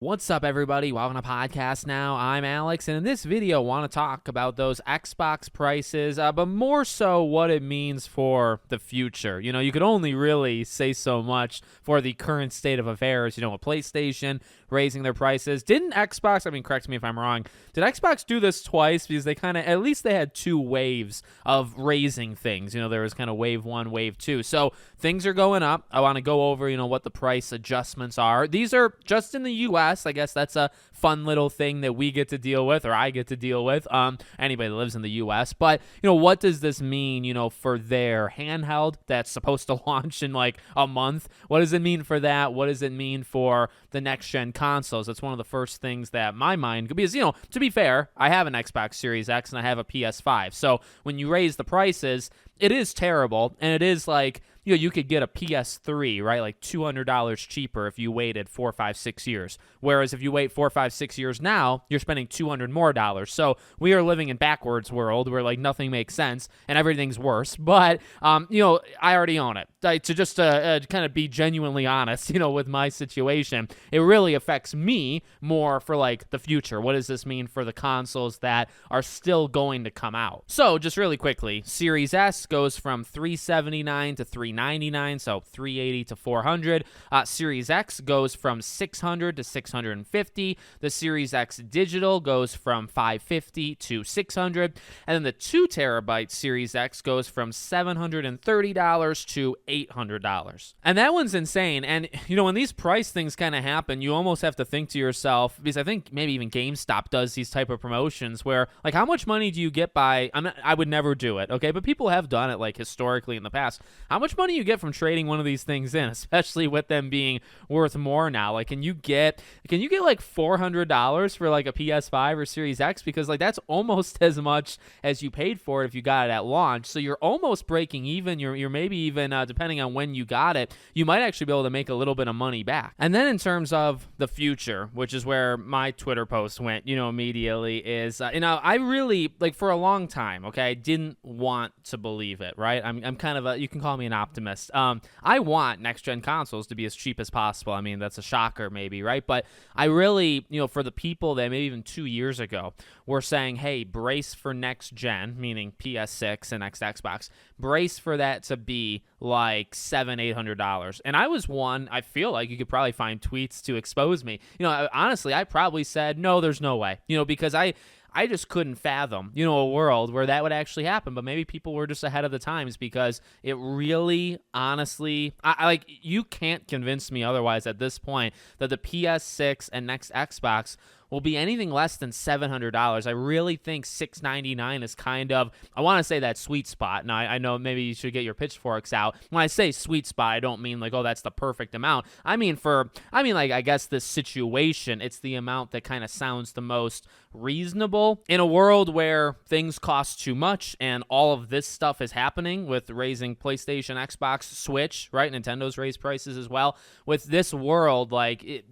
What's up, everybody? Welcome to Podcast Now. I'm Alex, and in this video, I want to talk about those Xbox prices, but more so what it means for the future. You know, you could only really say so much for the current state of affairs. You know, with PlayStation raising their prices. Didn't Xbox, correct me if I'm wrong, did Xbox do this twice? Because they at least they had two waves of raising things. You know, there was kind of wave one, wave two. So things are going up. I want to go over, what the price adjustments are. These are just in the U.S. I guess that's a fun little thing that we get to deal with, or I get to deal with, anybody that lives in the U.S. But, what does this mean, for their handheld that's supposed to launch in like a month? What does it mean for that? What does it mean for the next-gen consoles? That's one of the first things that my mind, because, to be fair, I have an Xbox Series X and I have a PS5. So when you raise the prices, it is terrible, and it is like, you could get a PS3, right, like $200 cheaper if you waited 4, 5, 6 years. Whereas if you wait 4, 5, 6 years now, you're spending $200 more. So we are living in backwards world where like nothing makes sense and everything's worse. But I already own it. To kind of be genuinely honest, with my situation, it really affects me more for like the future. What does this mean for the consoles that are still going to come out? So just really quickly, Series S goes from $379 to $399, so $380 to $400. Series X goes from $600 to $650. The Series X Digital goes from $550 to $600, and then the 2 terabyte Series X goes from $730 to $800. And that one's insane. And when these price things kind of happen, you almost have to think to yourself, because I think maybe even GameStop does these type of promotions where like, how much money do you get by, I would never do it, okay, but people have done it like historically in the past. How much money you get from trading one of these things in, especially with them being worth more now? Like, can you get like $400 for like a PS5 or Series X? Because like that's almost as much as you paid for it if you got it at launch. So you're almost breaking even. You're maybe even depending on when you got it, you might actually be able to make a little bit of money back. And then in terms of the future, which is where my Twitter post went, immediately is I really, like, for a long time, okay, I didn't want to believe it, right? I'm kind of you can call me an optimist. I want next gen consoles to be as cheap as possible. I mean, that's a shocker maybe, right? But I really, for the people that maybe even 2 years ago were saying, hey, brace for next gen, meaning PS6 and next Xbox, brace for that to be like $700-800. And I was one, I feel like you could probably find tweets to expose me. Honestly, I probably said, no, there's no way, because I just couldn't fathom, a world where that would actually happen. But maybe people were just ahead of the times, because it really, honestly, you can't convince me otherwise at this point that the PS6 and next Xbox will be anything less than $700. I really think $699 is kind of, I want to say that sweet spot. Now, I know maybe you should get your pitchforks out. When I say sweet spot, I don't mean like, oh, that's the perfect amount. I mean, I guess this situation, it's the amount that kind of sounds the most reasonable in a world where things cost too much and all of this stuff is happening with raising PlayStation, Xbox, Switch, right? Nintendo's raised prices as well. With this world,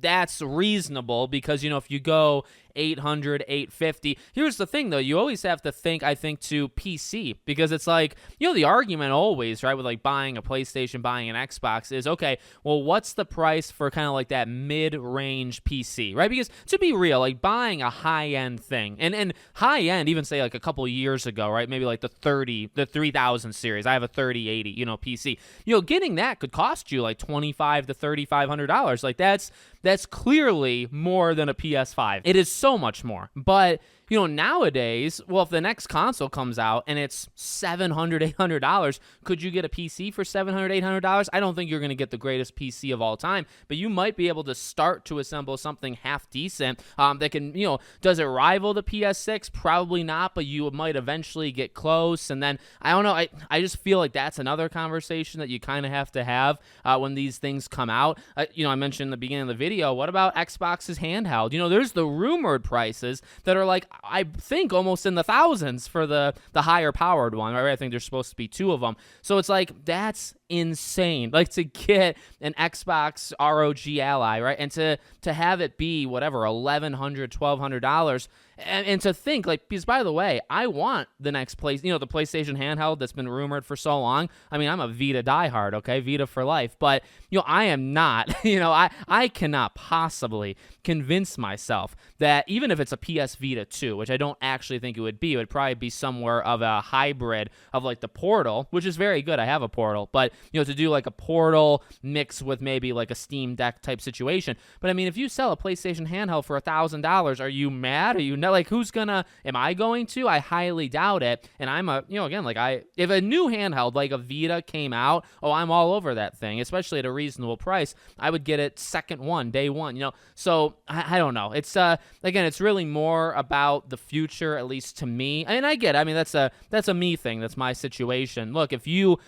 that's reasonable, because, if you go $800, $850. Here's the thing, though. You always have to think, I think, to PC, because it's like, the argument always, right, with like buying a PlayStation, buying an Xbox is, okay, well, what's the price for kind of like that mid-range PC, right? Because to be real, like buying a high-end thing, and high-end, even say like a couple years ago, right, maybe like the 3000 series. I have a 3080, PC. Getting that could cost you like $2,500 to $3,500. Like that's clearly more than a PS5. It is so much more. But nowadays, well, if the next console comes out and it's $700, $800, could you get a PC for $700, $800? I don't think you're going to get the greatest PC of all time, but you might be able to start to assemble something half decent that can, does it rival the PS6? Probably not, but you might eventually get close. And then, I don't know, I just feel like that's another conversation that you kind of have to have when these things come out. I mentioned in the beginning of the video, what about Xbox's handheld? There's the rumored prices that are like, I think almost in the thousands for the higher powered one, right? I think there's supposed to be 2 of them. So it's like, that's insane. Like, to get an Xbox ROG Ally, right? And to have it be whatever, $1,100, $1,200. And to think, like, because by the way, I want the next place, the PlayStation handheld that's been rumored for so long. I mean, I'm a Vita diehard, okay? Vita for life. But, I am not, I cannot possibly convince myself that even if it's a PS Vita 2, which I don't actually think it would probably be somewhere of a hybrid of like the Portal, which is very good. I have a Portal, but, to do like a Portal mix with maybe like a Steam Deck type situation. But I mean, if you sell a PlayStation handheld for $1,000, are you mad? Are you not? Like, am I going to? I highly doubt it. And I'm again, like, if a new handheld like a Vita came out, I'm all over that thing, especially at a reasonable price. I would get it day one, So I don't know. It's, again, it's really more about the future, at least to me. And I get it. I mean, that's a me thing. That's my situation. Look, if you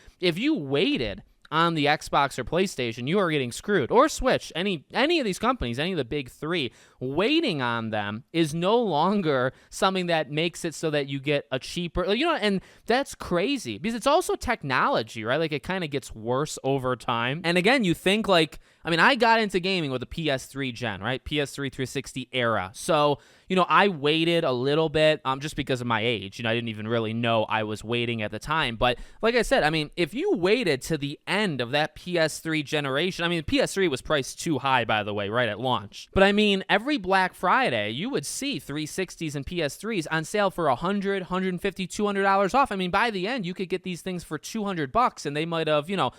waited on the Xbox or PlayStation, you are getting screwed. Or Switch, any of these companies, any of the big three, waiting on them is no longer something that makes it so that you get a cheaper, and that's crazy because it's also technology, right? Like, it kind of gets worse over time. And again, you think like, I mean, I got into gaming with the PS3 gen, right? PS3 360 era. So, I waited a little bit just because of my age. I didn't even really know I was waiting at the time. But like I said, I mean, if you waited to the end of that PS3 generation, I mean, PS3 was priced too high, by the way, right at launch. But I mean, every Black Friday, you would see 360s and PS3s on sale for $100, $150, $200 off. I mean, by the end, you could get these things for $200, and they might have, $350,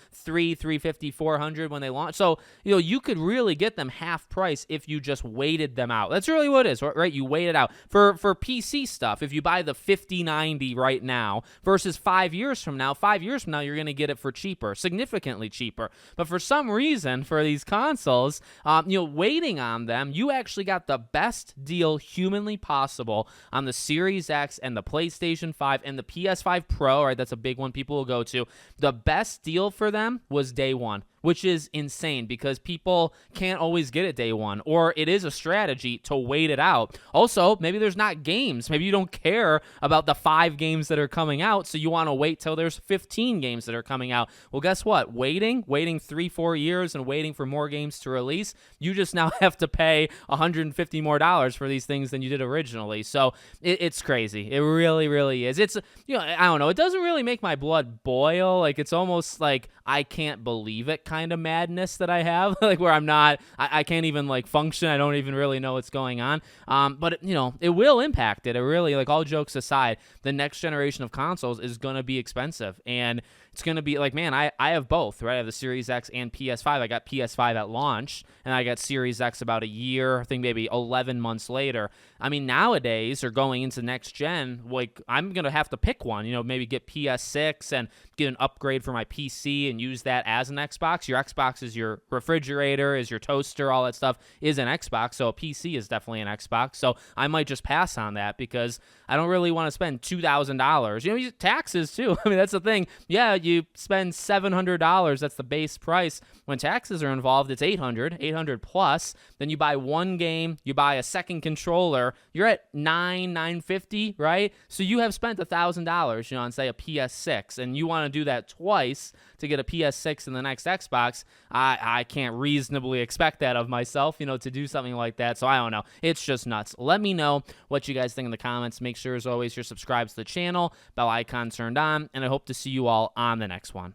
$400 when they launch. So, you could really get them half price if you just waited them out. That's really what it is, right? You wait it out. For PC stuff, if you buy the 5090 right now versus 5 years from now, you're going to get it for cheaper, significantly cheaper. But for some reason, for these consoles, waiting on them, you actually got the best deal humanly possible on the Series X and the PlayStation 5 and the PS5 Pro, right? That's a big one people will go to. The best deal for them was day one, which is insane because people can't always get it day one, or it is a strategy to wait it out. Also, maybe there's not games. Maybe you don't care about the 5 games that are coming out, so you want to wait till there's 15 games that are coming out. Well, guess what? Waiting 3-4 years and waiting for more games to release, you just now have to pay $150 more for these things than you did originally. So it's crazy. It really, really is. It's, I don't know. It doesn't really make my blood boil. Like, it's almost like I can't believe it kind of madness that I have, like where I can't even like function. I don't even really know what's going on. But it will impact it. It really, like, all jokes aside, the next generation of consoles is going to be expensive, and it's going to be like, man, I have both, right? I have the Series X and PS5. I got PS5 at launch, and I got Series X about a year, I think maybe 11 months later. I mean, nowadays, or going into next gen, like, I'm going to have to pick one, maybe get PS6 and get an upgrade for my PC and use that as an Xbox. Your Xbox is your refrigerator, is your toaster, all that stuff is an Xbox, so a PC is definitely an Xbox. So I might just pass on that because I don't really want to spend $2,000. Taxes, too. I mean, that's the thing. Yeah, you spend $700. That's the base price. When taxes are involved, it's $800 plus. Then you buy one game, you buy a second controller, you're at $950, right? So you have spent $1,000, on, say, a PS6, and you want to do that twice to get a PS6 in the next Xbox. I can't reasonably expect that of myself, to do something like that. So I don't know. It's just nuts. Let me know what you guys think in the comments. Make sure, as always, you're subscribed to the channel, bell icon turned on, and I hope to see you all on the next one.